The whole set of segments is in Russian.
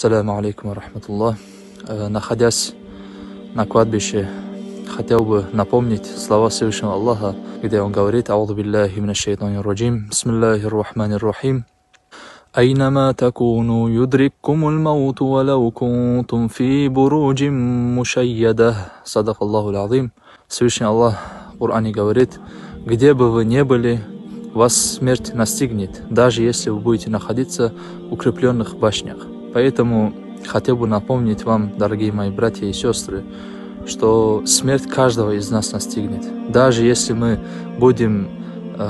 Ассаляму алейкум ва рахматуллах. Находясь на кладбище, хотел бы напомнить слова Всевышнего Аллаха, где он говорит: «Аузу биллахи минаш шайтанир раджим, бисмиллахир рахманир рахим. Айнама такуну юдриккумул мауту валау кунтум фи буруджим мушайядах». Садакаллахул азим. Всевышний Аллах в Коране говорит: где бы вы ни были, вас смерть настигнет, даже если вы будете находиться в укрепленных башнях. Поэтому хотел бы напомнить вам, дорогие мои братья и сестры, что смерть каждого из нас настигнет. Даже если мы будем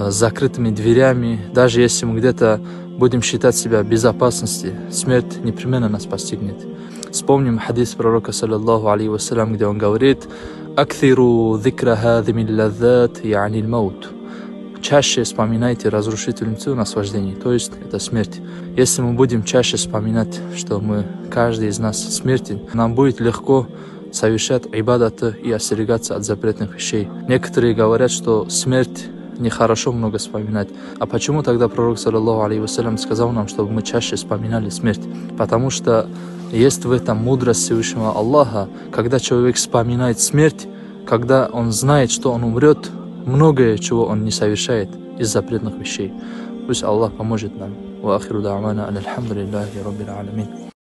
закрытыми дверями, даже если мы где-то будем считать себя в безопасности, смерть непременно нас постигнет. Вспомним хадис пророка, саллаллаху алейхи вассалям, где он говорит: «Акthиру зикра хазими лаззат, я'ни л-маут». Чаще вспоминайте разрушительницу наслаждений, то есть это смерть. Если мы будем чаще вспоминать, что каждый из нас смертен, нам будет легко совершать ибадаты и остерегаться от запретных вещей. Некоторые говорят, что смерть нехорошо много вспоминать. А почему тогда пророк, саллаллаху алейхи вассалям, сказал нам, чтобы мы чаще вспоминали смерть? Потому что есть в этом мудрость Всевышнего Аллаха. Когда человек вспоминает смерть, когда он знает, что он умрет, многое, чего он не совершает из запретных вещей. Пусть Аллах поможет нам. Ва ахиру да'вана алхамдулиллахи раббил аламин.